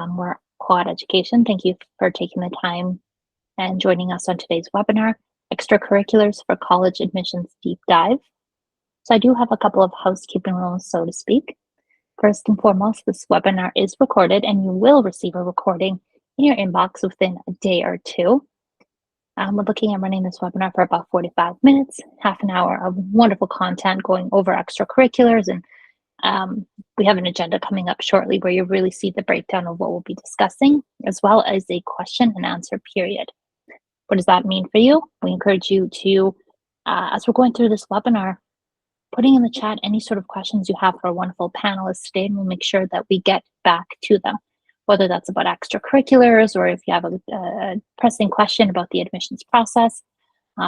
We're Quad Education. Thank you for taking the time and joining us on today's webinar, Extracurriculars for College Admissions Deep Dive. So I do have a couple of housekeeping rules, so to speak. First and foremost, this webinar is recorded and you will receive a recording in your inbox within a day or two. We're looking at running this webinar for about 45 minutes, half an hour of wonderful content going over extracurriculars, and we have an agenda coming up shortly where you really see the breakdown of what we'll be discussing, as well as a question and answer period. What does that mean for you? We encourage you to, as we're going through this webinar, putting in the chat any sort of questions you have for our wonderful panelists today, and we'll make sure that we get back to them, whether that's about extracurriculars or if you have a pressing question about the admissions process.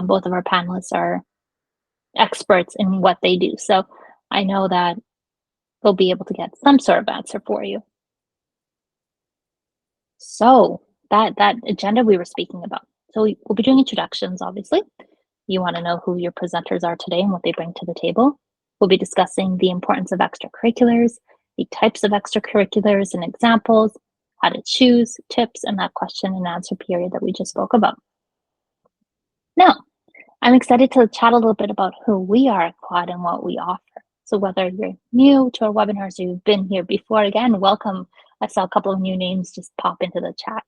Both of our panelists are experts in what they do, so I know that they'll be able to get some sort of answer for you. So that agenda we were speaking about. So we'll be doing introductions, obviously. You want to know who your presenters are today and what they bring to the table. We'll be discussing the importance of extracurriculars, the types of extracurriculars and examples, how to choose, tips, and that question and answer period that we just spoke about. Now, I'm excited to chat a little bit about who we are at Quad and what we offer. So whether you're new to our webinars or you've been here before, again, welcome. I saw a couple of new names just pop into the chat.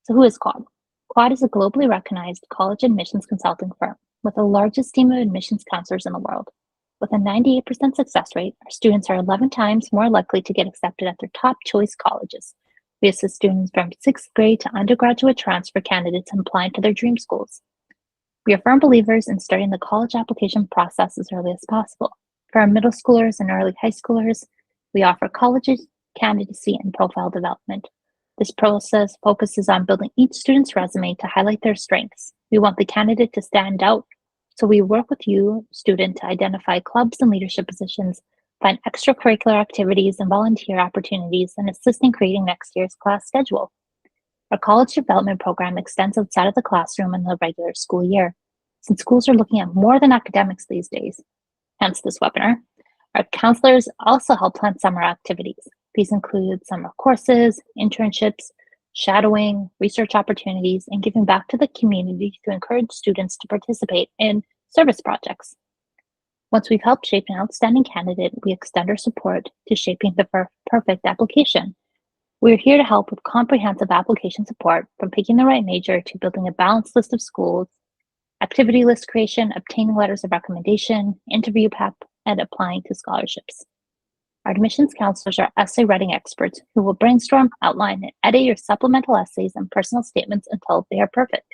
So who is Quad? Quad is a globally recognized college admissions consulting firm with the largest team of admissions counselors in the world. With a 98% success rate, our students are 11 times more likely to get accepted at their top choice colleges. We assist students from 6th grade to undergraduate transfer candidates in applying to their dream schools. We are firm believers in starting the college application process as early as possible. For our middle schoolers and early high schoolers, we offer college candidacy and profile development. This process focuses on building each student's resume to highlight their strengths. We want the candidate to stand out, so we work with you, student, to identify clubs and leadership positions, find extracurricular activities and volunteer opportunities, and assist in creating next year's class schedule. Our college development program extends outside of the classroom in the regular school year, since schools are looking at more than academics these days. Hence this webinar. Our counselors also help plan summer activities. These include summer courses, internships, shadowing, research opportunities, and giving back to the community to encourage students to participate in service projects. Once we've helped shape an outstanding candidate, we extend our support to shaping the perfect application. We're here to help with comprehensive application support, from picking the right major to building a balanced list of schools, activity list creation, obtaining letters of recommendation, interview prep, and applying to scholarships. Our admissions counselors are essay writing experts who will brainstorm, outline, and edit your supplemental essays and personal statements until they are perfect.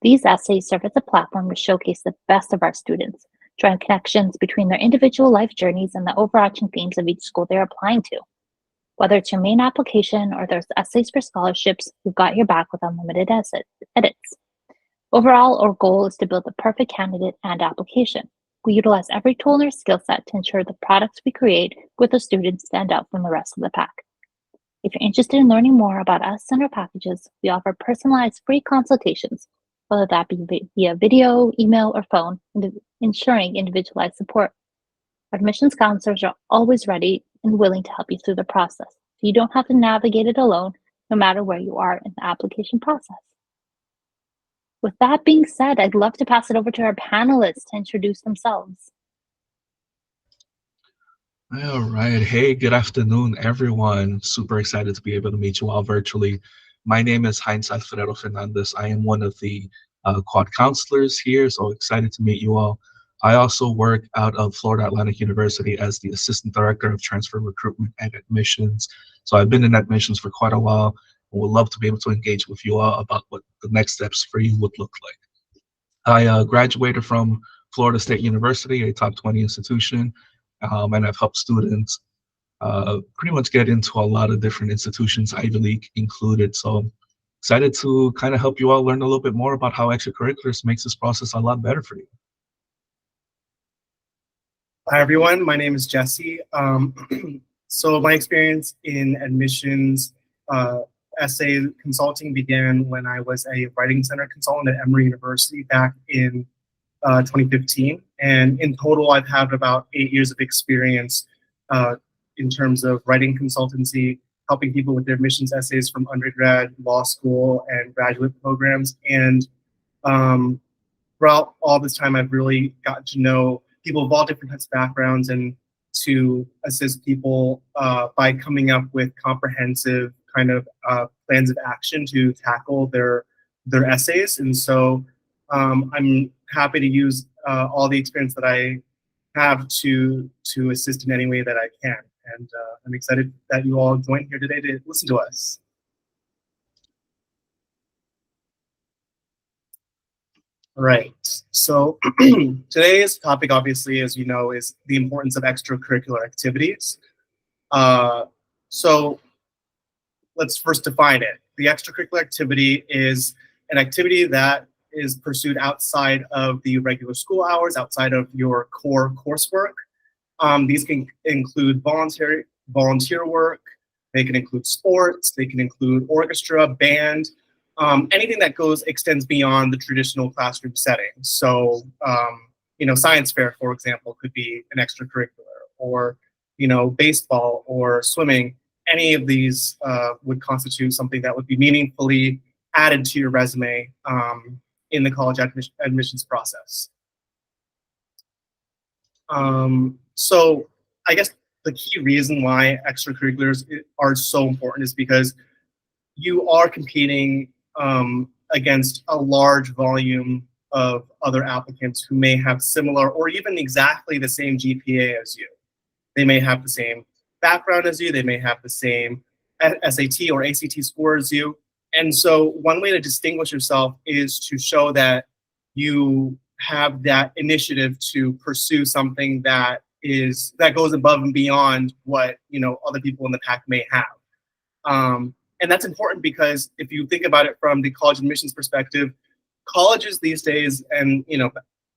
These essays serve as a platform to showcase the best of our students, drawing connections between their individual life journeys and the overarching themes of each school they're applying to. Whether it's your main application or there's essays for scholarships, we've got your back with unlimited edits. Overall, our goal is to build the perfect candidate and application. We utilize every tool in our skill set to ensure the products we create with the students stand out from the rest of the pack. If you're interested in learning more about us and our packages, we offer personalized free consultations, whether that be via video, email, or phone, ensuring individualized support. Our admissions counselors are always ready and willing to help you through the process, so you don't have to navigate it alone, no matter where you are in the application process. With that being said, I'd love to pass it over to our panelists to introduce themselves. All right. Hey, good afternoon, everyone. Super excited to be able to meet you all virtually. My name is Heinz Alfredo Fernandez. I am one of the Quad counselors here, so excited to meet you all. I also work out of Florida Atlantic University as the Assistant Director of Transfer Recruitment and Admissions. So I've been in admissions for quite a while. Would love to be able to engage with you all about what the next steps for you would look like. I graduated from Florida State University, a top 20 institution, and I've helped students pretty much get into a lot of different institutions, Ivy League included. So excited to kind of help you all learn a little bit more about how extracurriculars makes this process a lot better for you. Hi, everyone. My name is Jesse. So my experience in admissions essay consulting began when I was a writing center consultant at Emory University back in 2015. And in total, I've had about 8 years of experience in terms of writing consultancy, helping people with their admissions essays from undergrad, law school, and graduate programs. And throughout all this time, I've really gotten to know people of all different types of backgrounds and to assist people by coming up with comprehensive kind of plans of action to tackle their essays. And so I'm happy to use all the experience that I have to assist in any way that I can. And I'm excited that you all joined here today to listen to us. All right, so today's topic, obviously, as you know, is the importance of extracurricular activities. So let's first define it. The extracurricular activity is an activity that is pursued outside of the regular school hours, outside of your core coursework. These can include volunteer work, they can include sports, they can include orchestra, band, anything that extends beyond the traditional classroom setting. So, science fair, for example, could be an extracurricular, or, baseball or swimming. Any of these would constitute something that would be meaningfully added to your resume in the college admissions process. So I guess the key reason why extracurriculars are so important is because you are competing against a large volume of other applicants who may have similar or even exactly the same GPA as you. They may have the same background as you, they may have the same SAT or ACT score as you. And so one way to distinguish yourself is to show that you have that initiative to pursue something that goes above and beyond what other people in the pack may have. And that's important because if you think about it from the college admissions perspective, colleges these days, and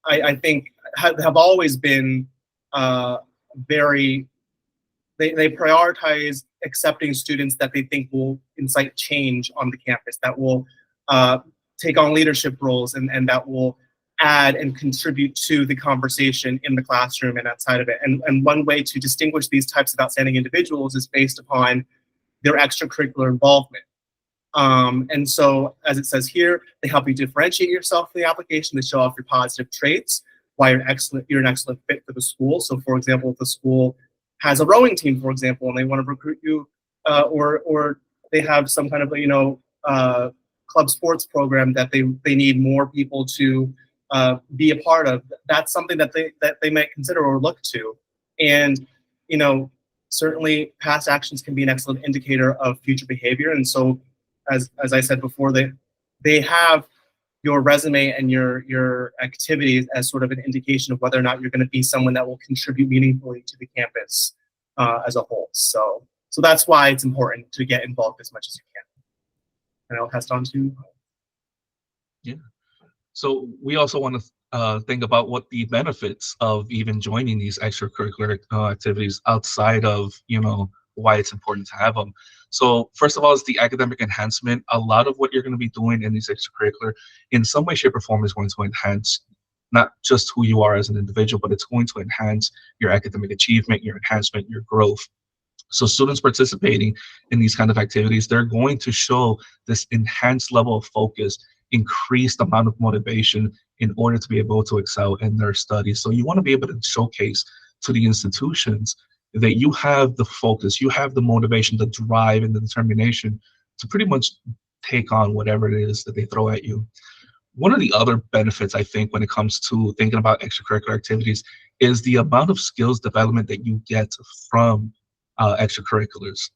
I think have always been they prioritize accepting students that they think will incite change on the campus, that will take on leadership roles, and that will add and contribute to the conversation in the classroom and outside of it. And one way to distinguish these types of outstanding individuals is based upon their extracurricular involvement. And so, as it says here, they help you differentiate yourself in the application. They show off your positive traits, why you're an excellent fit for the school. So, for example, if the school has a rowing team, for example, and they want to recruit you, or they have some kind of club sports program that they need more people to be a part of, that's something that they might consider or look to. And certainly past actions can be an excellent indicator of future behavior. And so, as I said before, they have your resume and your activities as sort of an indication of whether or not you're going to be someone that will contribute meaningfully to the campus as a whole. So that's why it's important to get involved as much as you can. And I'll pass it on to. Yeah. So we also want to think about what the benefits of even joining these extracurricular activities outside of, why it's important to have them. So first of all, is the academic enhancement. A lot of what you're going to be doing in these extracurricular, in some way, shape, or form, is going to enhance not just who you are as an individual, but it's going to enhance your academic achievement, your enhancement, your growth. So students participating in these kind of activities, they're going to show this enhanced level of focus, increased amount of motivation in order to be able to excel in their studies. So you want to be able to showcase to the institutions that you have the focus, you have the motivation, the drive, and the determination to pretty much take on whatever it is that they throw at you. One of the other benefits, I think, when it comes to thinking about extracurricular activities is the amount of skills development that you get from extracurriculars.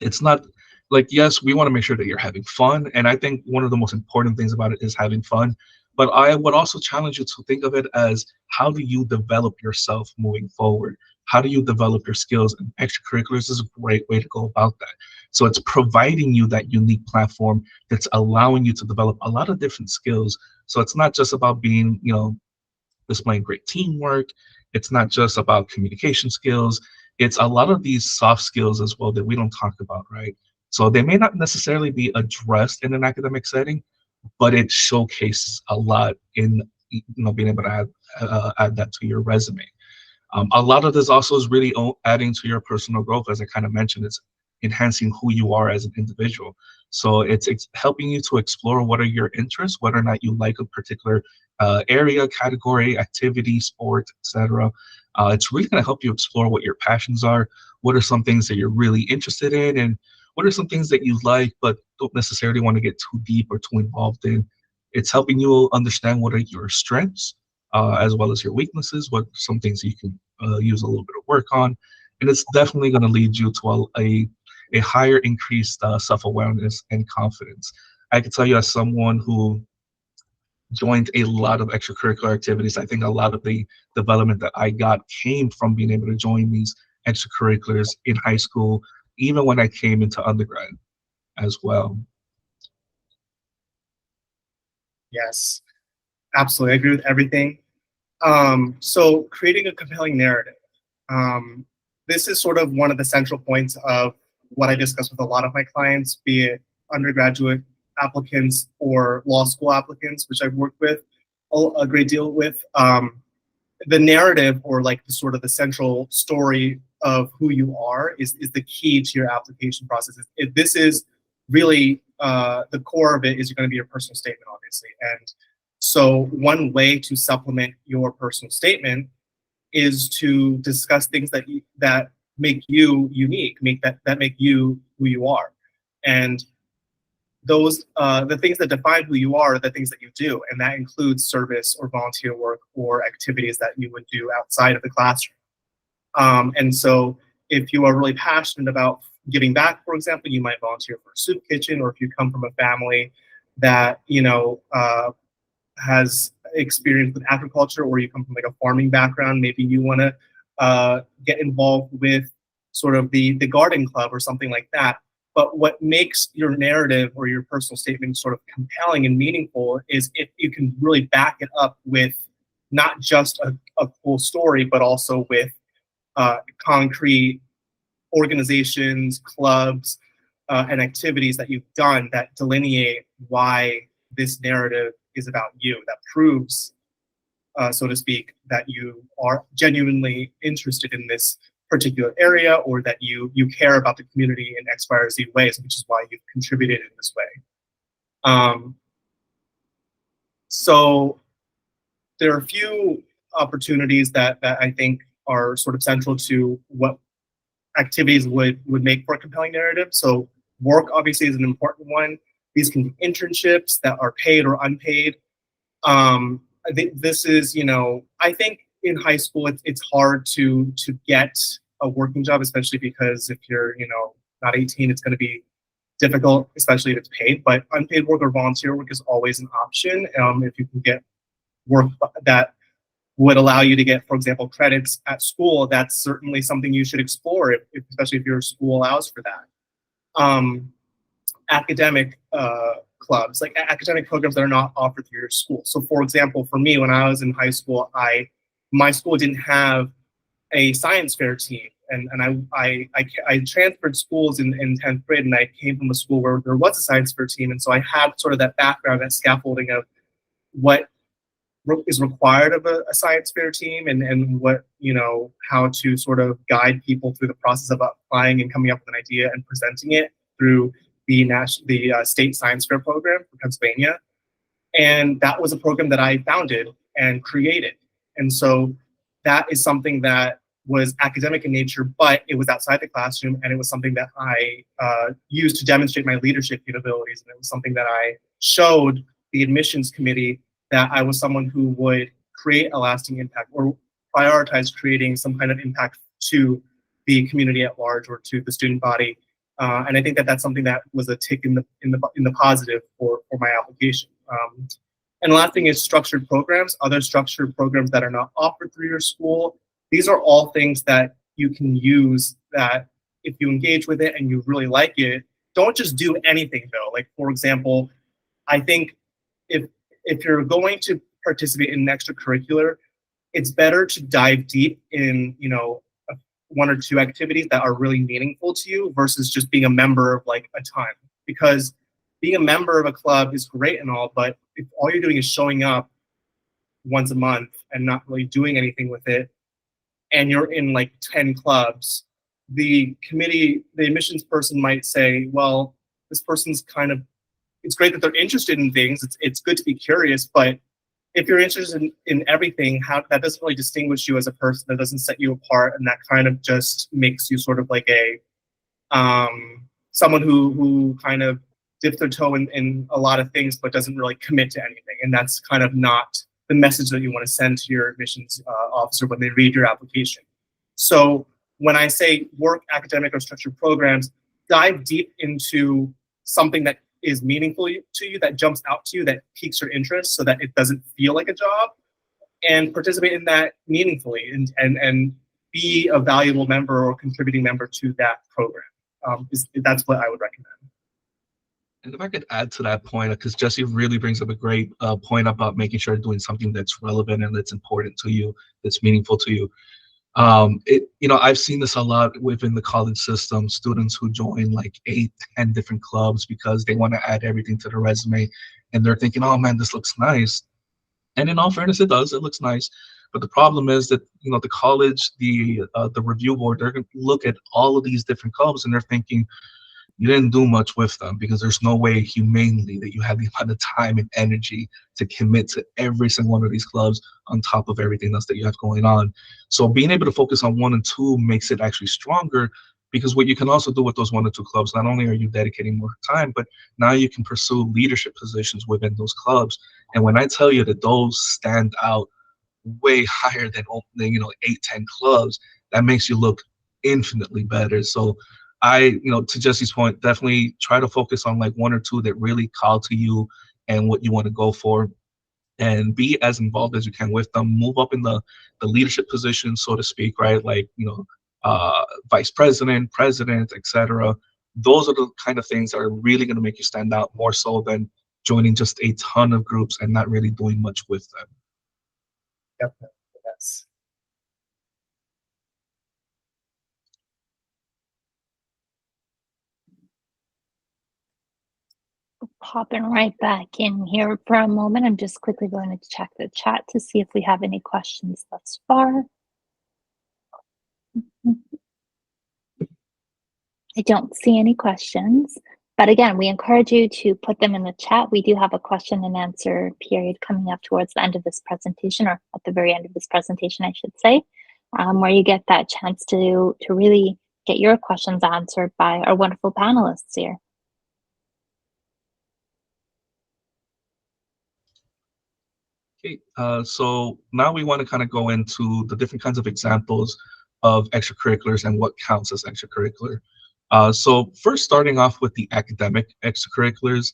It's not like, yes, we want to make sure that you're having fun. And I think one of the most important things about it is having fun. But I would also challenge you to think of it as, how do you develop yourself moving forward? How do you develop your skills? And extracurriculars is a great way to go about that. So it's providing you that unique platform that's allowing you to develop a lot of different skills. So it's not just about being, displaying great teamwork. It's not just about communication skills. It's a lot of these soft skills as well that we don't talk about, right? So they may not necessarily be addressed in an academic setting, but it showcases a lot in being able to add that to your resume. A lot of this also is really adding to your personal growth, as I kind of mentioned. It's enhancing who you are as an individual. So it's helping you to explore what are your interests, whether or not you like a particular area, category, activity, sport, etc. It's really going to help you explore what your passions are, what are some things that you're really interested in, and what are some things that you like but don't necessarily want to get too deep or too involved in. It's helping you understand what are your strengths as well as your weaknesses, what some things you can use a little bit of work on. And it's definitely going to lead you to a higher increased self-awareness and confidence. I can tell you as someone who joined a lot of extracurricular activities, I think a lot of the development that I got came from being able to join these extracurriculars in high school, even when I came into undergrad as well. Yes, absolutely. I agree with everything. So creating a compelling narrative. This is sort of one of the central points of what I discuss with a lot of my clients, be it undergraduate applicants or law school applicants, which I've worked with a great deal with. The narrative, or like the sort of the central story of who you are, is the key to your application process. This is really the core of it is going to be your personal statement, obviously. And so one way to supplement your personal statement is to discuss things that make you unique, that make you who you are. And those the things that define who you are the things that you do, and that includes service or volunteer work or activities that you would do outside of the classroom. And so if you are really passionate about giving back, for example, you might volunteer for a soup kitchen, or if you come from a family that has experience with agriculture, or you come from like a farming background, maybe you want to get involved with sort of the garden club or something like that. But what makes your narrative or your personal statement sort of compelling and meaningful is if you can really back it up with not just a cool story, but also with concrete organizations, clubs, and activities that you've done that delineate why this narrative is about you, that proves, so to speak, that you are genuinely interested in this particular area, or that you care about the community in X, Y, or Z ways, which is why you've contributed in this way. So there are a few opportunities that I think are sort of central to what activities would make for a compelling narrative. So work obviously is an important one. These can be internships that are paid or unpaid. I think this is, I think in high school it's hard to get a working job, especially because if you're, not 18, it's going to be difficult, especially if it's paid. But unpaid work or volunteer work is always an option. If you can get work that would allow you to get, for example, credits at school, that's certainly something you should explore, especially if your school allows for that. Academic clubs, like academic programs that are not offered through your school. So for example, for me, when I was in high school, my school didn't have a science fair team. And I transferred schools in 10th grade, and I came from a school where there was a science fair team. And so I had sort of that background, that scaffolding of what is required of a science fair team, and what, how to sort of guide people through the process of applying and coming up with an idea and presenting it through the state science fair program for Pennsylvania. And that was a program that I founded and created. And so that is something that was academic in nature, but it was outside the classroom, and it was something that I used to demonstrate my leadership capabilities. And it was something that I showed the admissions committee that I was someone who would create a lasting impact, or prioritize creating some kind of impact to the community at large, or to the student body. And I think that that's something that was a tick in the positive for my application. And the last thing is structured programs, other structured programs that are not offered through your school. These are all things that you can use, that if you engage with it and you really like it, don't just do anything though. Like, for example, I think if you're going to participate in an extracurricular, it's better to dive deep in, one or two activities that are really meaningful to you, versus just being a member of like a ton. Because being a member of a club is great and all, but if all you're doing is showing up once a month and not really doing anything with it, and you're in like 10 clubs, the admissions person might say, well, this person's it's great that they're interested in things. It's good to be curious, but if you're interested in everything, that doesn't really distinguish you as a person. That doesn't set you apart, and that kind of just makes you sort of like a someone who kind of dips their toe in a lot of things, but doesn't really commit to anything. And that's kind of not the message that you want to send to your admissions officer when they read your application. So when I say work academic or structured programs, dive deep into something that is meaningful to you, that jumps out to you, that piques your interest so that it doesn't feel like a job, and participate in that meaningfully and be a valuable member or contributing member to that program. That's what I would recommend. And if I could add to that point, because Jesse really brings up a great point about making sure you're doing something that's relevant and that's important to you, that's meaningful to you. I've seen this a lot within the college system, students who join like 8, 10 different clubs because they want to add everything to their resume, and they're thinking, oh man, this looks nice. And in all fairness, it does, it looks nice. But the problem is that, the college, the review board, they're going to look at all of these different clubs and they're thinking, you didn't do much with them, because there's no way humanely that you have the amount of time and energy to commit to every single one of these clubs on top of everything else that you have going on. So being able to focus on 1 and 2 makes it actually stronger, because what you can also do with those 1 or 2 clubs, not only are you dedicating more time, but now you can pursue leadership positions within those clubs. And when I tell you that those stand out way higher than opening, 8, 10 clubs, that makes you look infinitely better. So to Jesse's point, definitely try to focus on like 1 or 2 that really call to you and what you want to go for, and be as involved as you can with them. Move up in the leadership position, so to speak, right? Like, vice president, president, etc. Those are the kind of things that are really going to make you stand out, more so than joining just a ton of groups and not really doing much with them. Yep. Yes. Popping right back in here for a moment. I'm just quickly going to check the chat to see if we have any questions thus far. I don't see any questions, but again, we encourage you to put them in the chat. We do have a question and answer period coming up towards the end of this presentation, or at the very end of this presentation, I should say, where you get that chance to really get your questions answered by our wonderful panelists here. Okay, so now we want to kind of go into the different kinds of examples of extracurriculars and what counts as extracurricular. So first, starting off with the academic extracurriculars,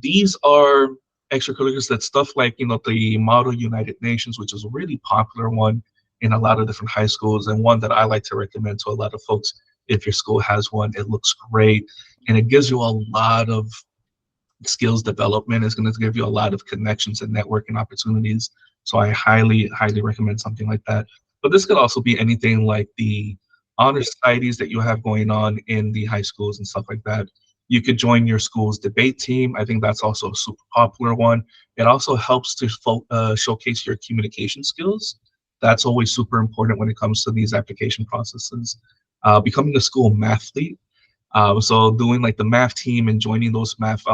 these are extracurriculars that stuff like, the Model United Nations, which is a really popular one in a lot of different high schools, and one that I like to recommend to a lot of folks. If your school has one, it looks great, and it gives you a lot of skills development. Is going to give you a lot of connections and networking opportunities. So I highly, highly recommend something like that. But this could also be anything like the honor societies that you have going on in the high schools and stuff like that. You could join your school's debate team. I think that's also a super popular one. It also helps to showcase your communication skills. That's always super important when it comes to these application processes. Becoming a school mathlete. So doing like the math team and joining those math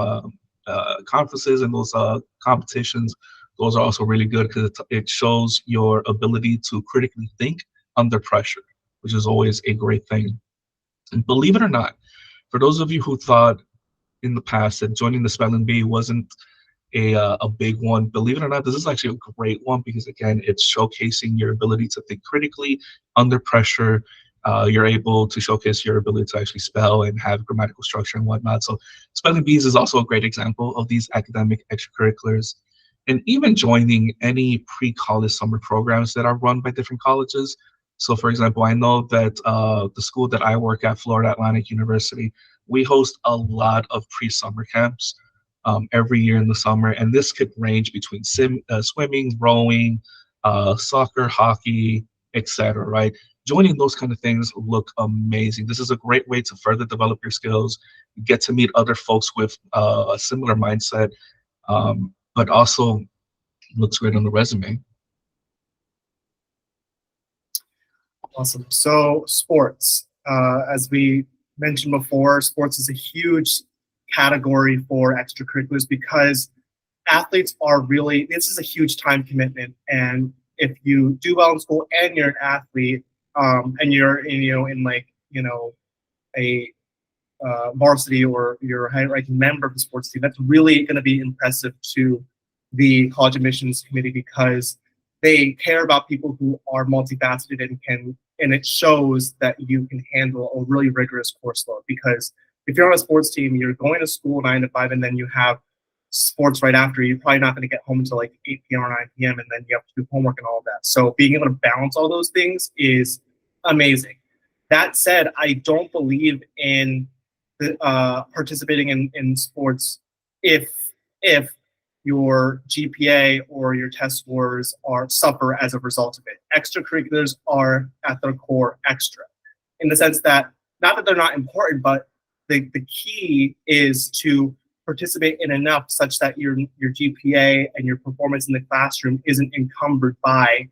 conferences and those competitions, those are also really good, because it shows your ability to critically think under pressure, which is always a great thing. And believe it or not, for those of you who thought in the past that joining the spelling bee wasn't a big one, believe it or not, this is actually a great one, because again, it's showcasing your ability to think critically under pressure. You're able to showcase your ability to actually spell and have grammatical structure and whatnot. So spelling bees is also a great example of these academic extracurriculars. And even joining any pre-college summer programs that are run by different colleges. So for example, I know that the school that I work at, Florida Atlantic University, we host a lot of pre-summer camps every year in the summer. And this could range between swimming, rowing, soccer, hockey, etc. Right? Joining those kind of things look amazing. This is a great way to further develop your skills, get to meet other folks with a similar mindset, but also looks great on the resume. Awesome. So sports. As we mentioned before, sports is a huge category for extracurriculars because athletes are really, this is a huge time commitment. And if you do well in school and you're an athlete, and you're in, in like, a varsity or you're a high-ranking member of the sports team, that's really going to be impressive to the college admissions committee because they care about people who are multifaceted and it shows that you can handle a really rigorous course load. Because if you're on a sports team, you're going to school 9 to 5, and then you have sports right after, you're probably not going to get home until like 8 p.m. or 9 p.m. and then you have to do homework and all of that. So being able to balance all those things is amazing. That said, I don't believe in participating in sports if your GPA or your test scores suffer as a result of it. Extracurriculars are at their core extra, in the sense that not that they're not important, but the key is to participate in enough such that your GPA and your performance in the classroom isn't encumbered by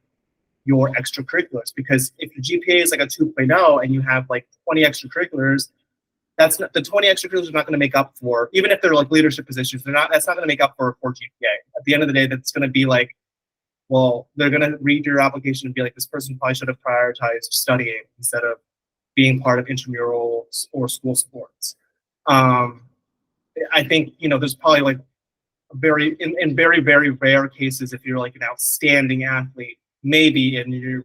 your extracurriculars. Because if your GPA is like a 2.0 and you have like 20 extracurriculars, that's not, the 20 extracurriculars are not going to make up for, even if they're like leadership positions, that's not going to make up for a poor GPA. At the end of the day, that's going to be like, well, they're going to read your application and be like, this person probably should have prioritized studying instead of being part of intramural or school sports. I think, there's probably like in very, very rare cases, if you're like an outstanding athlete, maybe, and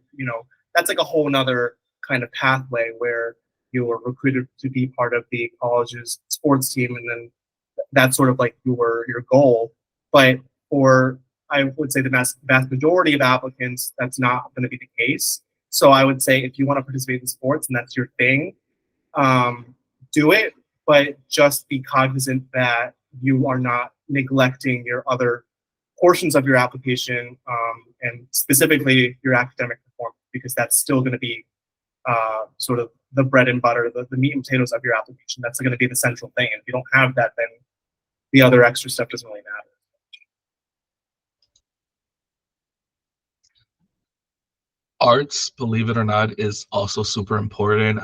that's like a whole nother kind of pathway where you were recruited to be part of the college's sports team, and then that's sort of like your goal. But for, I would say, the vast majority of applicants, that's not going to be the case. So I would say if you want to participate in sports and that's your thing, do it, but just be cognizant that you are not neglecting your other portions of your application, and specifically your academic performance, because that's still going to be sort of the bread and butter, the meat and potatoes of your application. That's going to be the central thing. And if you don't have that, then the other extra stuff doesn't really matter. Arts, believe it or not, is also super important.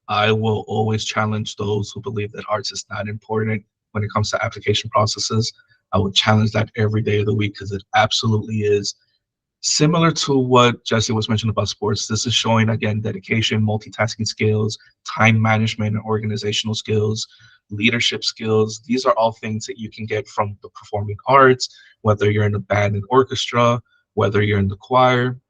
I will always challenge those who believe that arts is not important when it comes to application processes. I would challenge that every day of the week because it absolutely is. Similar to what Jesse was mentioning about sports, this is showing, again, dedication, multitasking skills, time management and organizational skills, leadership skills. These are all things that you can get from the performing arts, whether you're in a band and orchestra, whether you're in the choir,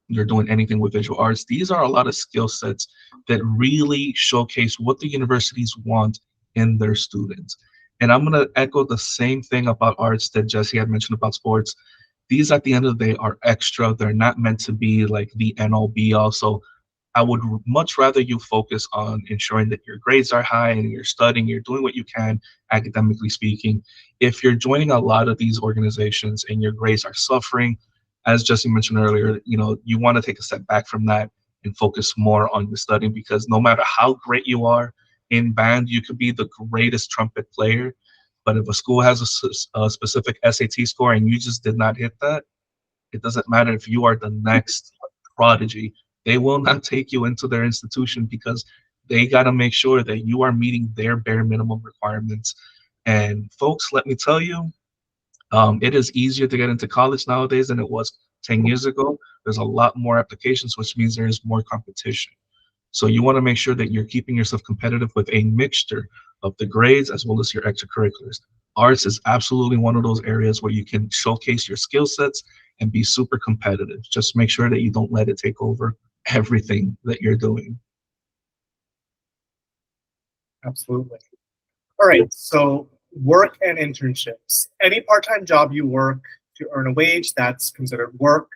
you're doing anything with visual arts. These are a lot of skill sets that really showcase what the universities want in their students. And I'm going to echo the same thing about arts that Jesse had mentioned about sports. These, at the end of the day, are extra. They're not meant to be like the end all be all. So I would much rather you focus on ensuring that your grades are high and you're studying, you're doing what you can, academically speaking. If you're joining a lot of these organizations and your grades are suffering, as Jesse mentioned earlier, you want to take a step back from that and focus more on your studying, because no matter how great you are in band, you could be the greatest trumpet player. But if a school has a specific SAT score and you just did not hit that, it doesn't matter if you are the next prodigy. They will not take you into their institution because they got to make sure that you are meeting their bare minimum requirements. And folks, let me tell you, it is easier to get into college nowadays than it was 10 years ago. There's a lot more applications, which means there is more competition. So you want to make sure that you're keeping yourself competitive with a mixture of the grades as well as your extracurriculars. Arts is absolutely one of those areas where you can showcase your skill sets and be super competitive. Just make sure that you don't let it take over everything that you're doing. Absolutely. All right, so work and internships. Any part-time job you work to earn a wage, that's considered work.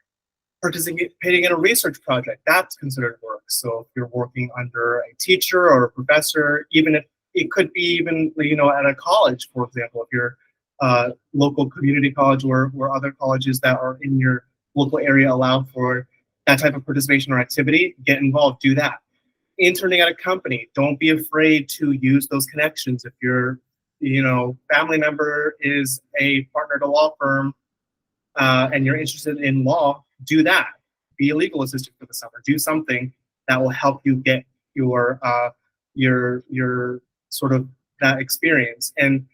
Participating in a research project, that's considered work. So if you're working under a teacher or a professor, even if it could be even, at a college, for example, if you're a local community college or other colleges that are in your local area allow for that type of participation or activity, get involved, do that. Interning at a company, don't be afraid to use those connections. If your family member is a partner at a law firm, and you're interested in law, do that. Be a legal assistant for the summer. Do something that will help you get your sort of that experience. And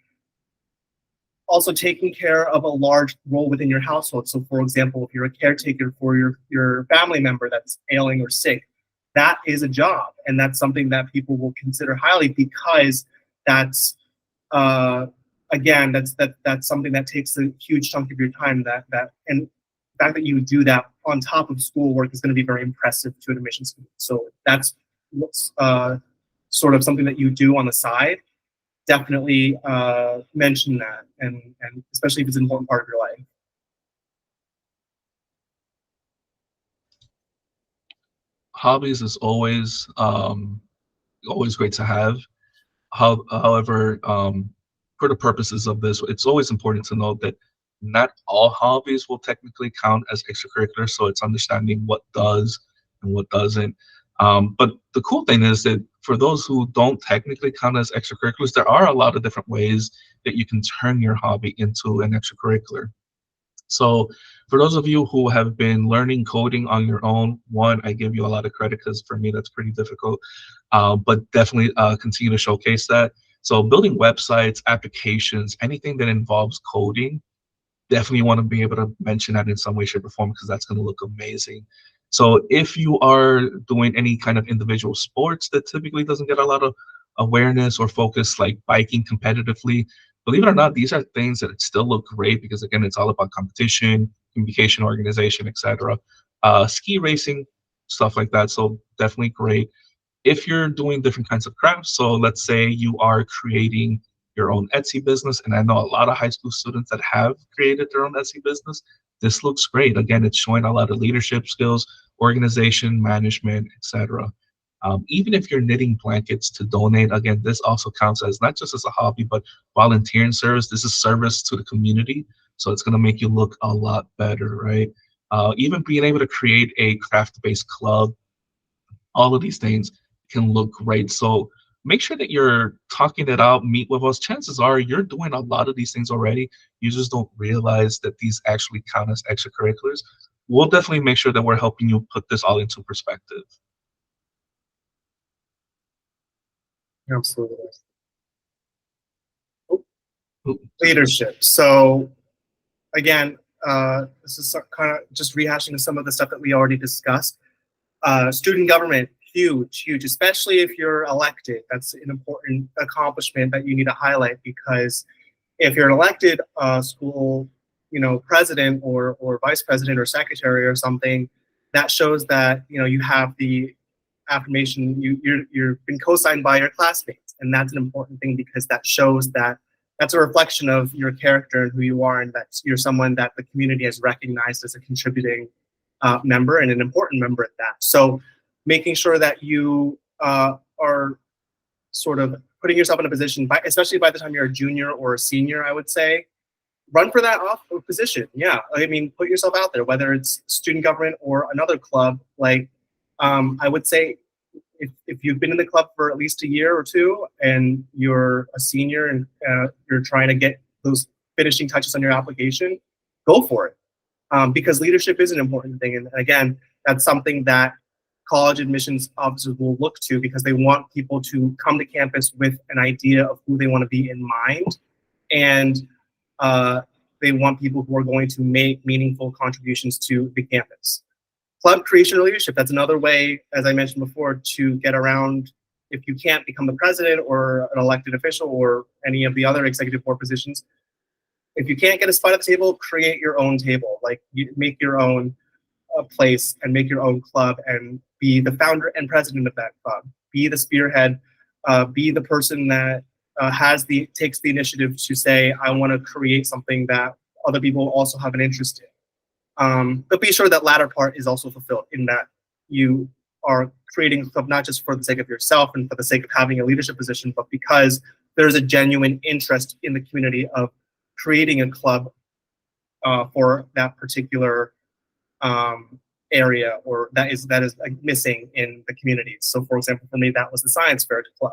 also taking care of a large role within your household. So for example, if you're a caretaker for your family member that's ailing or sick, that is a job. And that's something that people will consider highly, because that's, again, that's something that takes a huge chunk of your time, and the fact that you do that on top of schoolwork is going to be very impressive to an admissions student. So that's sort of something that you do on the side. Definitely mention that, and especially if it's an important part of your life. Hobbies is always great to have. However, for the purposes of this, it's always important to note that not all hobbies will technically count as extracurricular. So it's understanding what does and what doesn't. But the cool thing is that for those who don't technically count as extracurriculars, there are a lot of different ways that you can turn your hobby into an extracurricular. So for those of you who have been learning coding on your own, one, I give you a lot of credit, because for me that's pretty difficult, but definitely continue to showcase that. So building websites, applications, anything that involves coding, definitely want to be able to mention that in some way, shape, or form, because that's going to look amazing. So if you are doing any kind of individual sports that typically doesn't get a lot of awareness or focus, like biking competitively, believe it or not, these are things that still look great, because again, it's all about competition, communication, organization, etc. Ski racing, stuff like that. So definitely great. If you're doing different kinds of crafts, so let's say you are creating your own Etsy business, and I know a lot of high school students that have created their own Etsy business, this looks great. Again, it's showing a lot of leadership skills, organization, management, etc. Even if you're knitting blankets to donate, again, this also counts as not just as a hobby, but volunteering service. This is service to the community, so it's going to make you look a lot better, right? Even being able to create a craft-based club, all of these things can look great. So make sure that you're talking it out, meet with us. Chances are you're doing a lot of these things already. You just don't realize that these actually count as extracurriculars. We'll definitely make sure that we're helping you put this all into perspective. Absolutely. Leadership. So again, this is kind of just rehashing some of the stuff that we already discussed. Student government, huge, especially if you're elected. That's an important accomplishment that you need to highlight, because if you're an elected school, president or vice president or secretary or something, that shows that you have the affirmation. You've been co-signed by your classmates, and that's an important thing, because that shows that that's a reflection of your character and who you are, and that you're someone that the community has recognized as a contributing member, and an important member at that. So making sure that you are sort of putting yourself in a position, especially by the time you're a junior or a senior, I would say, run for that position. Yeah, I mean, put yourself out there, whether it's student government or another club. Like, I would say, if you've been in the club for at least a year or two, and you're a senior, and you're trying to get those finishing touches on your application, go for it. Because leadership is an important thing. And again, that's something that college admissions officers will look to, because they want people to come to campus with an idea of who they want to be in mind. And they want people who are going to make meaningful contributions to the campus. Club creation or leadership, that's another way, as I mentioned before, to get around if you can't become the president or an elected official or any of the other executive board positions. If you can't get a spot at the table, create your own table. Like, you make your own place and make your own club, and be the founder and president of that club. Be the spearhead. Be the person that takes the initiative to say, I want to create something that other people also have an interest in. But be sure that latter part is also fulfilled, in that you are creating a club not just for the sake of yourself and for the sake of having a leadership position, but because there's a genuine interest in the community of creating a club for that particular area, or that is like missing in the community. So for example, for me, that was the science fair club.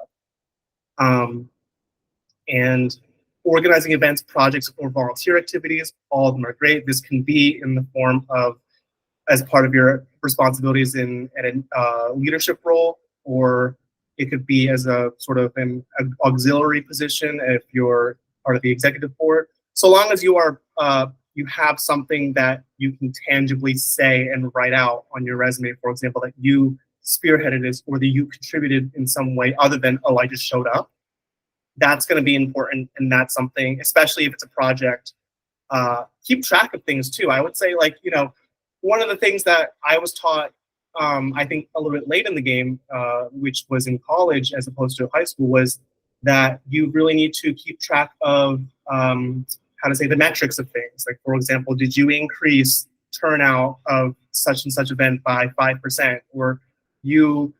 And organizing events, projects, or volunteer activities, all of them are great. This can be in the form of, as part of your responsibilities in a leadership role, or It could be as a sort of an auxiliary position if you're part of the executive board. So long as you are you have something that you can tangibly say and write out on your resume, for example, that you spearheaded this or that you contributed in some way other than, oh, I just showed up. That's going to be important, and that's something, especially if it's a project. Keep track of things too. I would say, like, you know, one of the things that I was taught, I think a little bit late in the game, which was in college as opposed to high school, was that you really need to keep track of how to say the metrics of things. Like, for example, did you increase turnout of such and such event by 5%, or you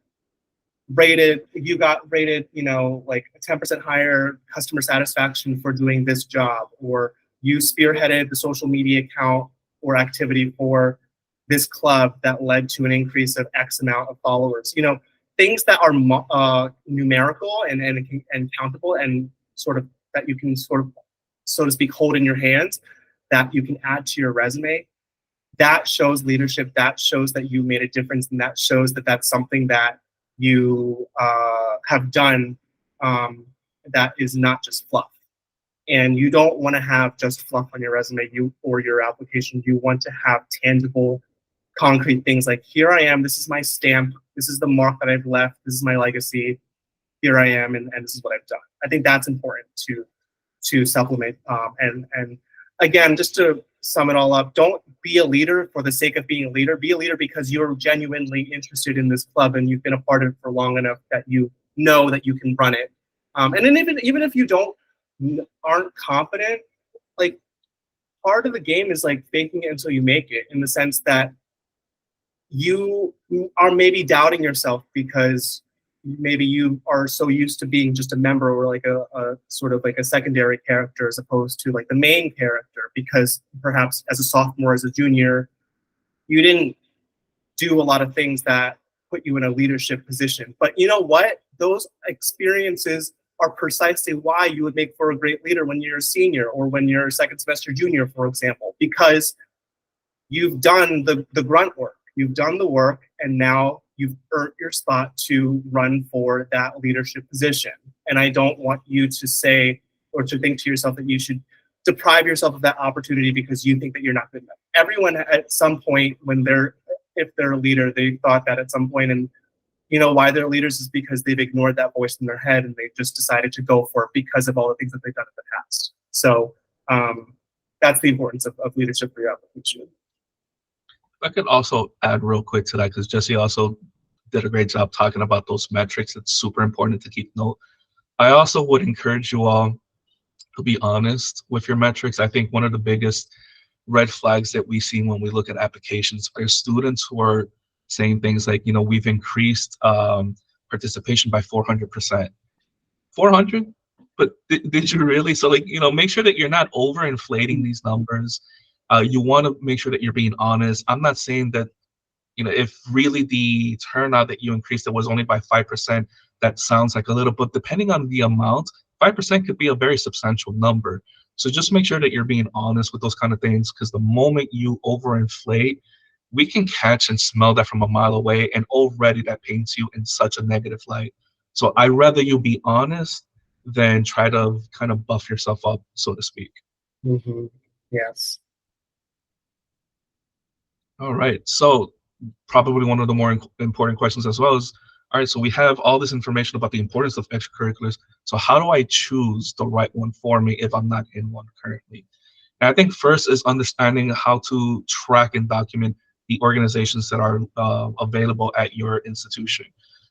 got rated, you know, like 10% higher customer satisfaction for doing this job, or you spearheaded the social media account or activity for this club that led to an increase of X amount of followers. You know, things that are numerical and countable, and sort of that you can sort of, so to speak, hold in your hands, that you can add to your resume. That shows leadership. That shows that you made a difference, and that shows that that's something that you have done that is not just fluff. And you don't want to have just fluff on your resume or your application. You want to have tangible, concrete things like, here I am, this is my stamp, this is the mark that I've left, this is my legacy, here I am, and this is what I've done. I think that's important to supplement. And again, just to sum it all up, don't be a leader for the sake of being a leader. Be a leader because you're genuinely interested in this club and you've been a part of it for long enough that you know that you can run it. And then even if you aren't confident, like, part of the game is like faking it until you make it, in the sense that you are maybe doubting yourself because maybe you are so used to being just a member, or like a sort of like a secondary character as opposed to like the main character, because perhaps as a sophomore, as a junior, you didn't do a lot of things that put you in a leadership position. But you know what? Those experiences are precisely why you would make for a great leader when you're a senior or when you're a second semester junior, for example, because you've done the grunt work, you've done the work, and now you've earned your spot to run for that leadership position. And I don't want you to say or to think to yourself that you should deprive yourself of that opportunity because you think that you're not good enough. Everyone at some point, if they're a leader, they thought that at some point, and you know why they're leaders is because they've ignored that voice in their head and they've just decided to go for it because of all the things that they've done in the past. So that's the importance of leadership for your application. I could also add real quick to that, because Jesse also did a great job talking about those metrics. It's super important to keep note. I also would encourage you all to be honest with your metrics. I think one of the biggest red flags that we see when we look at applications are students who are saying things like, you know, we've increased participation by 400%. 400? But did you really? So, like, you know, make sure that you're not overinflating these numbers. You want to make sure that you're being honest. I'm not saying that, you know, if really the turnout that you increased it was only by 5%, that sounds like a little, but depending on the amount, 5% could be a very substantial number. So just make sure that you're being honest with those kind of things, because the moment you overinflate, we can catch and smell that from a mile away, and already that paints you in such a negative light. So I'd rather you be honest than try to kind of buff yourself up, so to speak. Mm-hmm. Yes. All right. So probably one of the more important questions as well is, all right, so we have all this information about the importance of extracurriculars. So how do I choose the right one for me if I'm not in one currently? And I think first is understanding how to track and document the organizations that are available at your institution.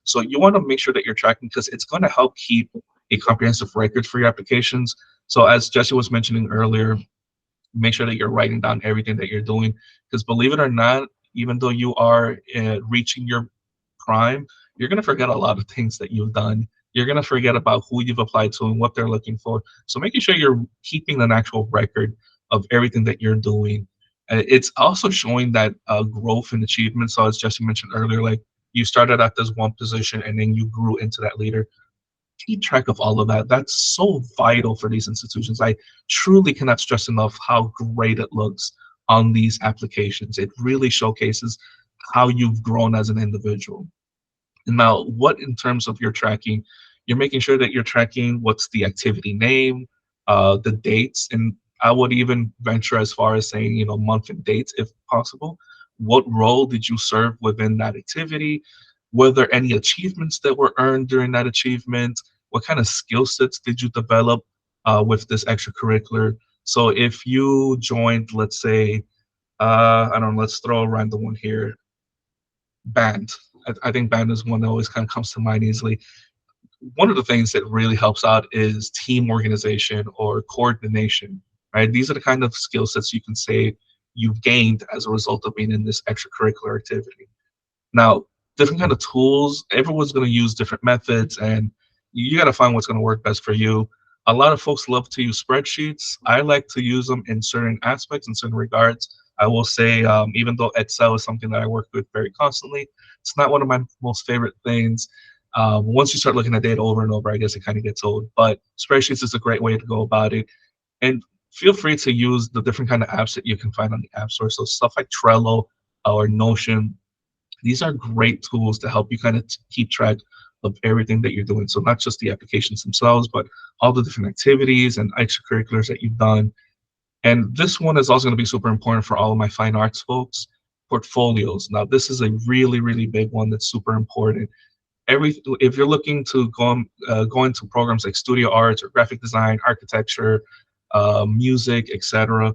So you want to make sure that you're tracking, because it's going to help keep a comprehensive record for your applications. So as Jesse was mentioning earlier, make sure that you're writing down everything that you're doing, because believe it or not, even though you are reaching your prime, you're going to forget a lot of things that you've done. You're going to forget about who you've applied to and what they're looking for. So making sure you're keeping an actual record of everything that you're doing. It's also showing that growth and achievement. So as Jesse mentioned earlier, like, you started at this one position and then you grew into that leader. Keep track of all of that. That's so vital for these institutions. I truly cannot stress enough how great it looks on these applications. It really showcases how you've grown as an individual. Now, what in terms of your tracking, you're making sure that you're tracking what's the activity name, the dates, and I would even venture as far as saying, month and dates if possible. What role did you serve within that activity? Were there any achievements that were earned during that achievement? What kind of skill sets did you develop with this extracurricular? So if you joined, let's say, I don't know, let's throw a random one here, band. I think band is one that always kind of comes to mind easily. One of the things that really helps out is team organization or coordination, right? These are the kind of skill sets you can say you've gained as a result of being in this extracurricular activity. Now, different kind of tools, everyone's going to use different methods, and you got to find what's going to work best for you. A lot of folks love to use spreadsheets. I like to use them in certain aspects, in certain regards. I will say, even though Excel is something that I work with very constantly, it's not one of my most favorite things. Once you start looking at data over and over, I guess it kind of gets old. But spreadsheets is a great way to go about it. And feel free to use the different kind of apps that you can find on the App Store. So stuff like Trello or Notion, these are great tools to help you kind of keep track of everything that you're doing. So not just the applications themselves, but all the different activities and extracurriculars that you've done. And this one is also going to be super important for all of my fine arts folks, portfolios. Now, this is a really, really big one that's super important. If you're looking to go into programs like studio arts or graphic design, architecture, music, etc.,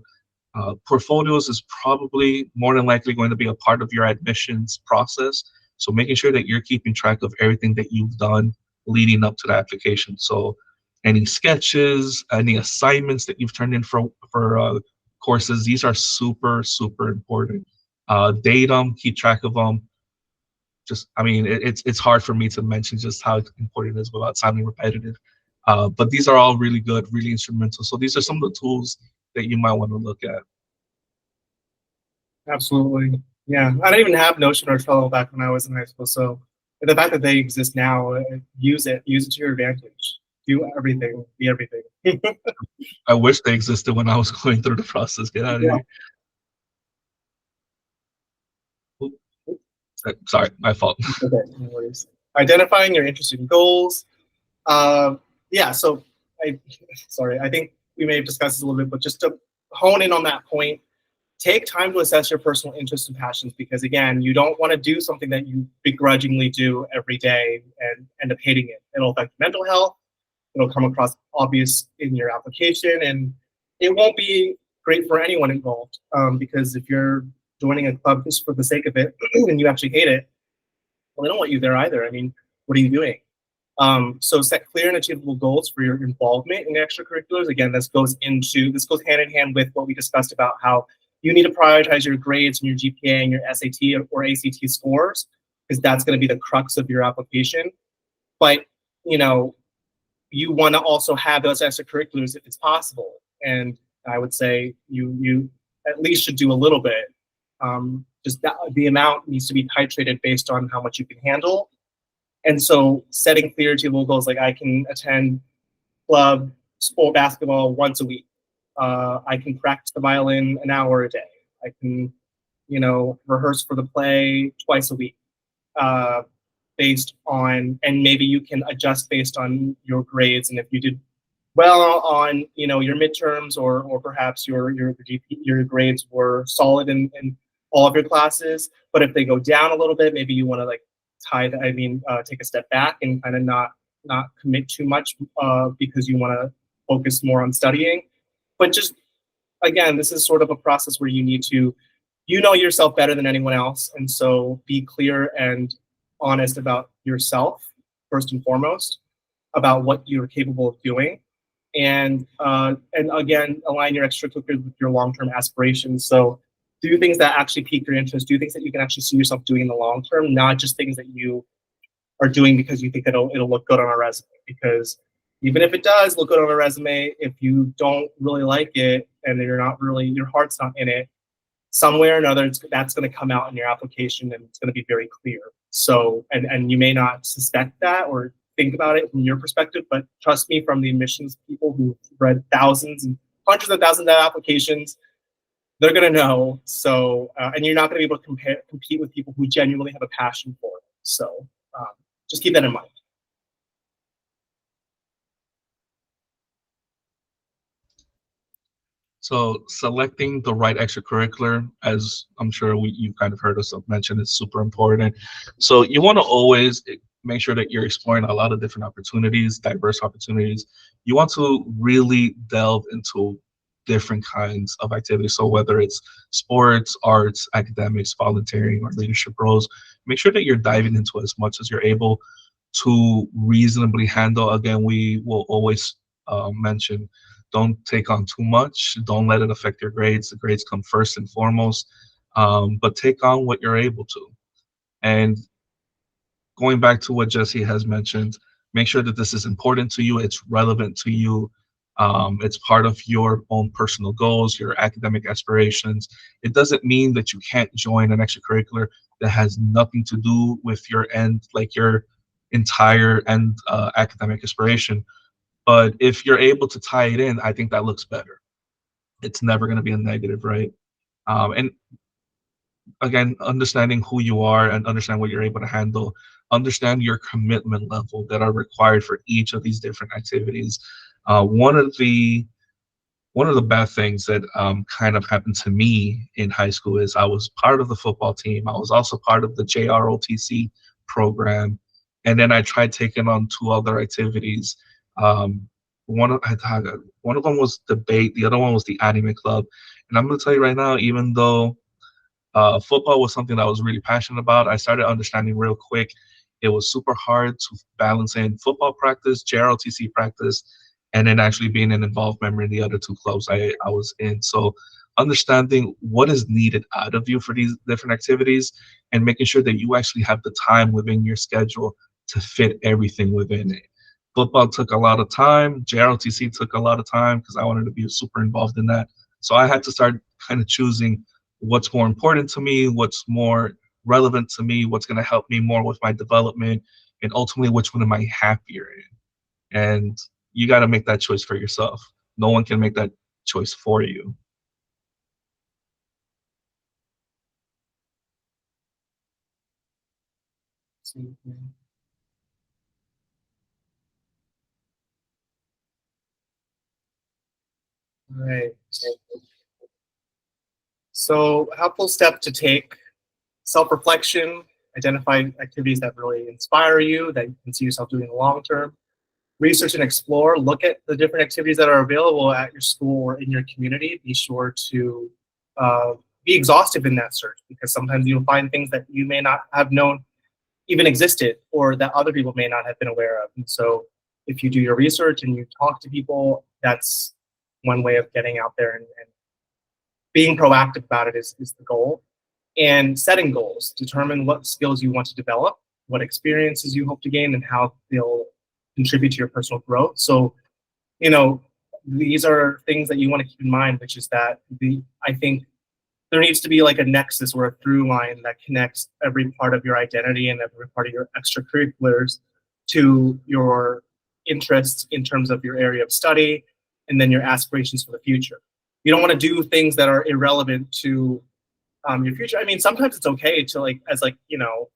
portfolios is probably more than likely going to be a part of your admissions process. So making sure that you're keeping track of everything that you've done leading up to the application. So any sketches, any assignments that you've turned in for courses, these are super, super important. Date them, keep track of them. I mean, it's hard for me to mention just how important it is without sounding repetitive. But these are all really good, really instrumental. So these are some of the tools that you might want to look at. Absolutely. Yeah. I didn't even have Notion or Trello back when I was in high school. So the fact that they exist now, use it to your advantage. Do everything, be everything. I wish they existed when I was going through the process. Get out of here. Sorry, my fault. Okay, no worries. Identifying your interests and goals. Yeah, so I think we may have discussed this a little bit, but just to hone in on that point, take time to assess your personal interests and passions, because again, you don't want to do something that you begrudgingly do every day and end up hating it. It'll affect mental health. It'll come across obvious in your application, and it won't be great for anyone involved, because if you're joining a club just for the sake of it and you actually hate it, well, they don't want you there either. I mean, what are you doing? So set clear and achievable goals for your involvement in extracurriculars. Again, this goes hand in hand with what we discussed about how you need to prioritize your grades and your GPA and your SAT or ACT scores, because that's going to be the crux of your application. But, you want to also have those extracurriculars if it's possible. And I would say you at least should do a little bit. Just the amount needs to be titrated based on how much you can handle. And so setting clear achievable goals, like I can attend club sport basketball once a week. I can practice the violin an hour a day. I can, rehearse for the play twice a week. Based on, and maybe you can adjust based on your grades. And if you did well on, your midterms or perhaps your grades were solid in all of your classes, but if they go down a little bit, maybe you want to take a step back and kind of not commit too much because you want to focus more on studying. But just, again, this is sort of a process where you need to, yourself better than anyone else. And so be clear and honest about yourself, first and foremost, about what you're capable of doing. And again, align your extracurriculars with your long-term aspirations. So do things that actually pique your interest, do things that you can actually see yourself doing in the long term, not just things that you are doing because you think it'll look good on a resume. Because even if it does look good on a resume, if you don't really like it and your heart's not in it, somewhere or another, that's going to come out in your application and it's going to be very clear. So, and you may not suspect that or think about it from your perspective, but trust me, from the admissions people who've read thousands and hundreds of thousands of applications, they're going to know. So, and you're not going to be able to compete with people who genuinely have a passion for it. So, just keep that in mind. So selecting the right extracurricular, as I'm sure you've kind of heard us mention, is super important. So you want to always make sure that you're exploring a lot of different opportunities, diverse opportunities. You want to really delve into different kinds of activities. So whether it's sports, arts, academics, volunteering, or leadership roles, make sure that you're diving into as much as you're able to reasonably handle. Again, we will always mention, don't take on too much. Don't let it affect your grades. The grades come first and foremost, but take on what you're able to. And going back to what Jesse has mentioned, make sure that this is important to you. It's relevant to you. It's part of your own personal goals, your academic aspirations. It doesn't mean that you can't join an extracurricular that has nothing to do with your end, like your entire end academic aspiration. But if you're able to tie it in, I think that looks better. It's never going to be a negative, right? And again, understanding who you are and understand what you're able to handle, understand your commitment level that are required for each of these different activities. One of the bad things that kind of happened to me in high school is I was part of the football team. I was also part of the JROTC program, and then I tried taking on two other activities. Um, one of them was debate. The other one was the anime club. And I'm going to tell you right now, even though football was something that I was really passionate about, I started understanding real quick it was super hard to balance in football practice, JROTC practice, and then actually being an involved member in the other two clubs I was in. So understanding what is needed out of you for these different activities and making sure that you actually have the time within your schedule to fit everything within it. Football took a lot of time. JROTC took a lot of time because I wanted to be super involved in that. So I had to start kind of choosing what's more important to me, what's more relevant to me, what's going to help me more with my development, and ultimately which one am I happier in. And you got to make that choice for yourself. No one can make that choice for you. Right. So helpful step to take: self-reflection, identify activities that really inspire you, that you can see yourself doing in the long term. Research and explore, look at the different activities that are available at your school or in your community. Be sure to be exhaustive in that search, because sometimes you'll find things that you may not have known even existed, or that other people may not have been aware of. And so if you do your research and you talk to people, that's one way of getting out there, and being proactive about it is the goal. And setting goals, determine what skills you want to develop, what experiences you hope to gain, and how they'll contribute to your personal growth. So, these are things that you want to keep in mind, which is that I think there needs to be like a nexus or a through line that connects every part of your identity and every part of your extracurriculars to your interests in terms of your area of study, and then your aspirations for the future. You don't want to do things that are irrelevant to your future. I mean, sometimes it's okay to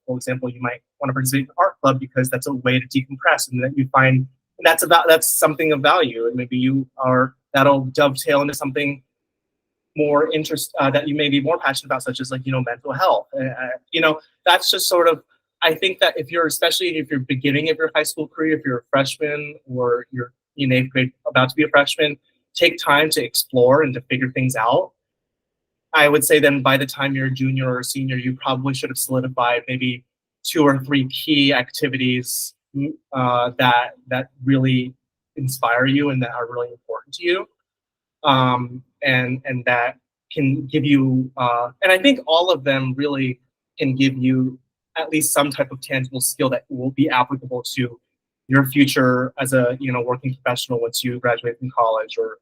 for example, you might want to participate in an art club because that's a way to decompress, and that you find that's something of value, and maybe that'll dovetail into something more interest that you may be more passionate about, such as mental health. That's just sort of, I think that especially if you're beginning of your high school career, if you're a freshman or you're in 8th grade about to be a freshman, take time to explore and to figure things out. I would say then by the time you're a junior or a senior, you probably should have solidified maybe 2 or 3 key activities that really inspire you and that are really important to you, and that can give you. And I think all of them really can give you at least some type of tangible skill that will be applicable to your future as a working professional once you graduate from college, or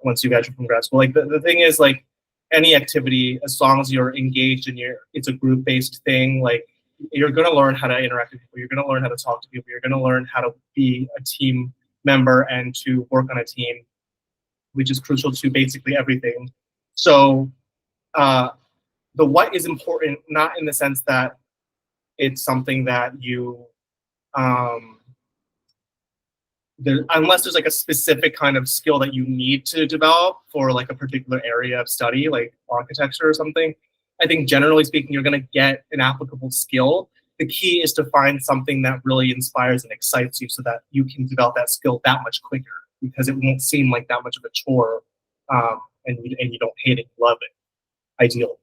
once you graduate from grad school. Like the thing is, like any activity, as long as you're engaged and it's a group-based thing, like you're going to learn how to interact with people. You're going to learn how to talk to people. You're going to learn how to be a team member and to work on a team, which is crucial to basically everything. So the what is important, not in the sense that it's something that you, unless there's like a specific kind of skill that you need to develop for like a particular area of study, like architecture or something, I think generally speaking, you're going to get an applicable skill. The key is to find something that really inspires and excites you so that you can develop that skill that much quicker, because it won't seem like that much of a chore, and you don't hate it, you love it, ideally.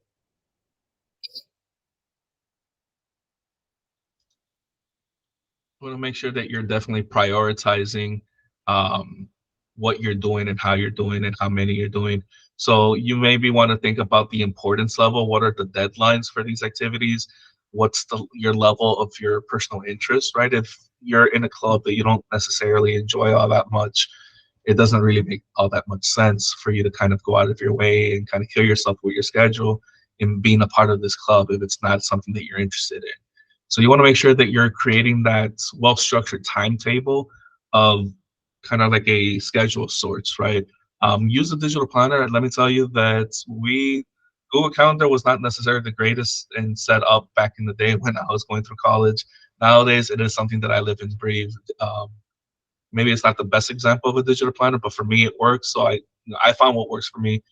Want to make sure that you're definitely prioritizing what you're doing and how you're doing and how many you're doing. So you maybe want to think about the importance level. What are the deadlines for these activities? What's your level of your personal interest, right? If you're in a club that you don't necessarily enjoy all that much, it doesn't really make all that much sense for you to kind of go out of your way and kind of kill yourself with your schedule in being a part of this club if it's not something that you're interested in. So you want to make sure that you're creating that well-structured timetable of kind of like a schedule of sorts, right? Use a digital planner. And let me tell you that Google Calendar was not necessarily the greatest and set up back in the day when I was going through college. Nowadays, it is something that I live and breathe. Maybe it's not the best example of a digital planner, but for me, it works. So I found what works for me.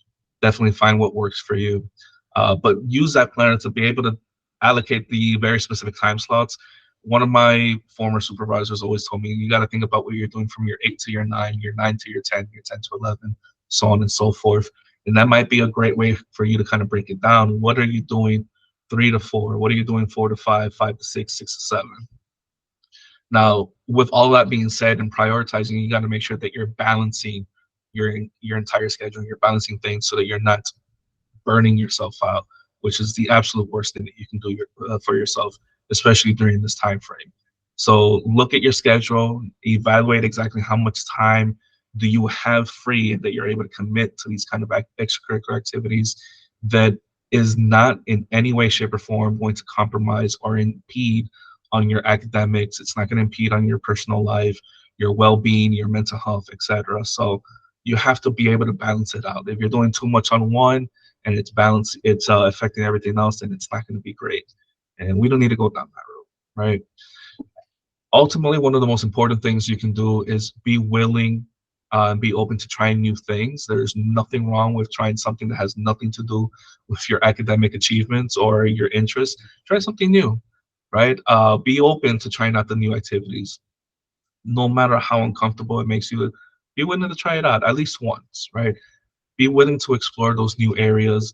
Definitely find what works for you. But use that planner to be able to allocate the very specific time slots. One of my former supervisors always told me, you got to think about what you're doing from your 8 to your 9, your 9 to your 10, your 10 to 11, so on and so forth. And that might be a great way for you to kind of break it down. What are you doing 3 to 4? What are you doing 4 to 5, 5 to 6, 6 to 7? Now, with all that being said and prioritizing, you got to make sure that you're balancing your entire schedule. You're balancing things so that you're not burning yourself out, which is the absolute worst thing that you can do for yourself, especially during this time frame. So look at your schedule, evaluate exactly how much time do you have free that you're able to commit to these kind of extracurricular activities that is not in any way, shape, or form going to compromise or impede on your academics. It's not going to impede on your personal life, your well-being, your mental health, etc. So you have to be able to balance it out. If you're doing too much on one and it's affecting everything else, then it's not going to be great. And we don't need to go down that road, right? Ultimately, one of the most important things you can do is be willing and be open to trying new things. There's nothing wrong with trying something that has nothing to do with your academic achievements or your interests. Try something new, right? Be open to trying out the new activities. No matter how uncomfortable it makes you, be willing to try it out at least once, right? Be willing to explore those new areas.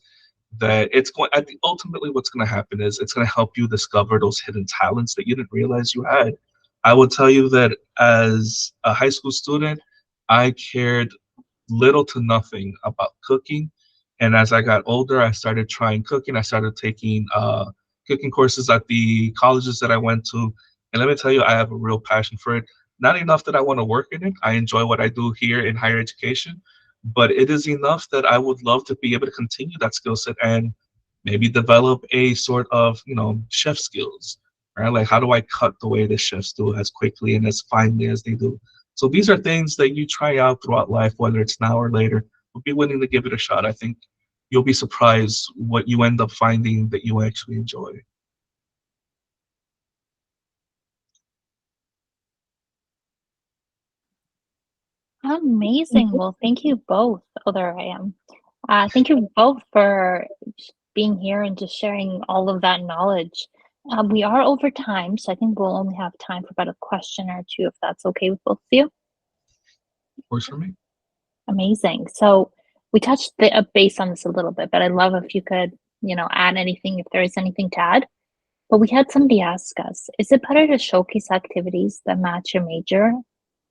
That it's going, I think ultimately what's going to happen is it's going to help you discover those hidden talents that you didn't realize you had. I will tell you that as a high school student, I cared little to nothing about cooking. And as I got older, I started trying cooking. I started taking cooking courses at the colleges that I went to. And let me tell you, I have a real passion for it. Not enough that I want to work in it. I enjoy what I do here in higher education, but it is enough that I would love to be able to continue that skill set and maybe develop a sort of, chef skills, right? Like, how do I cut the way the chefs do as quickly and as finely as they do? So these are things that you try out throughout life, whether it's now or later, but be willing to give it a shot. I think you'll be surprised what you end up finding that you actually enjoy. Amazing. Well, thank you both. Oh, there I am. Thank you both for being here and just sharing all of that knowledge. We are over time, so I think we'll only have time for about a question or two, if that's okay with both of you. Works for me. Amazing. So we touched base on this a little bit, but I'd love if you could, add anything, if there is anything to add. But we had somebody ask us, is it better to showcase activities that match your major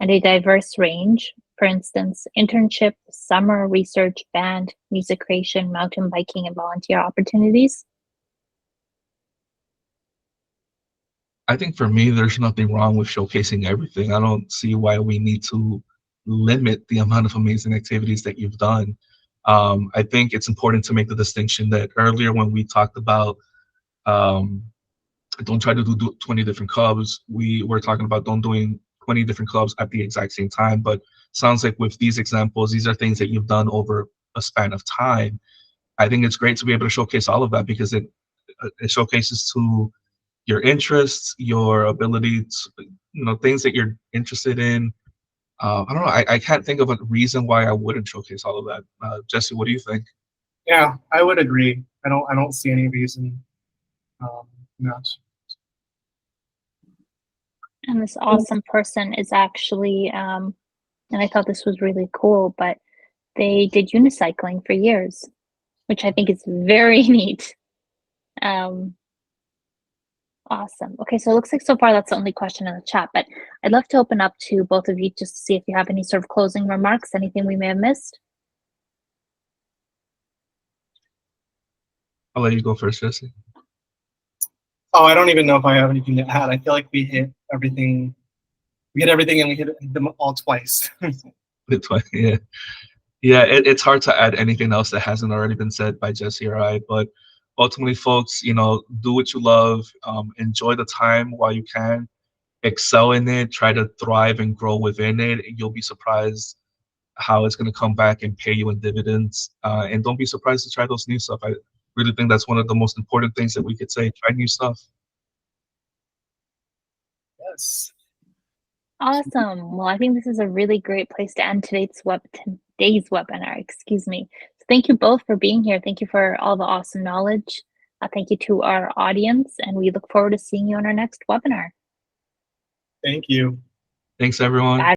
and a diverse range? For instance, internship, summer research, band, music creation, mountain biking, and volunteer opportunities? I think for me, there's nothing wrong with showcasing everything. I don't see why we need to limit the amount of amazing activities that you've done. I think it's important to make the distinction that earlier when we talked about don't try to do 20 different clubs, we were talking about don't doing 20 different clubs at the exact same time. But sounds like with these examples, these are things that you've done over a span of time. I think it's great to be able to showcase all of that because it showcases to your interests, your ability to, things that you're interested in. I don't know. I can't think of a reason why I wouldn't showcase all of that. Jesse, what do you think? Yeah, I would agree. I don't see any reason not. And this awesome person is actually, and I thought this was really cool, but they did unicycling for years, which I think is very neat. Awesome. Okay, so it looks like so far that's the only question in the chat, but I'd love to open up to both of you just to see if you have any sort of closing remarks, anything we may have missed. I'll let you go first, Jesse. Oh, I don't even know if I have anything to add. I feel like we hit everything. We hit everything and we hit them all twice. Yeah. Yeah, it's hard to add anything else that hasn't already been said by Jesse or I, but ultimately, folks, do what you love, enjoy the time while you can, excel in it, try to thrive and grow within it. You'll be surprised how it's going to come back and pay you in dividends. And don't be surprised to try those new stuff. I really think that's one of the most important things that we could say. Try new stuff. Yes. Awesome. Well, I think this is a really great place to end today's webinar. Excuse me. So thank you both for being here. Thank you for all the awesome knowledge. Thank you to our audience, and we look forward to seeing you on our next webinar. Thank you. Thanks, everyone. Bye.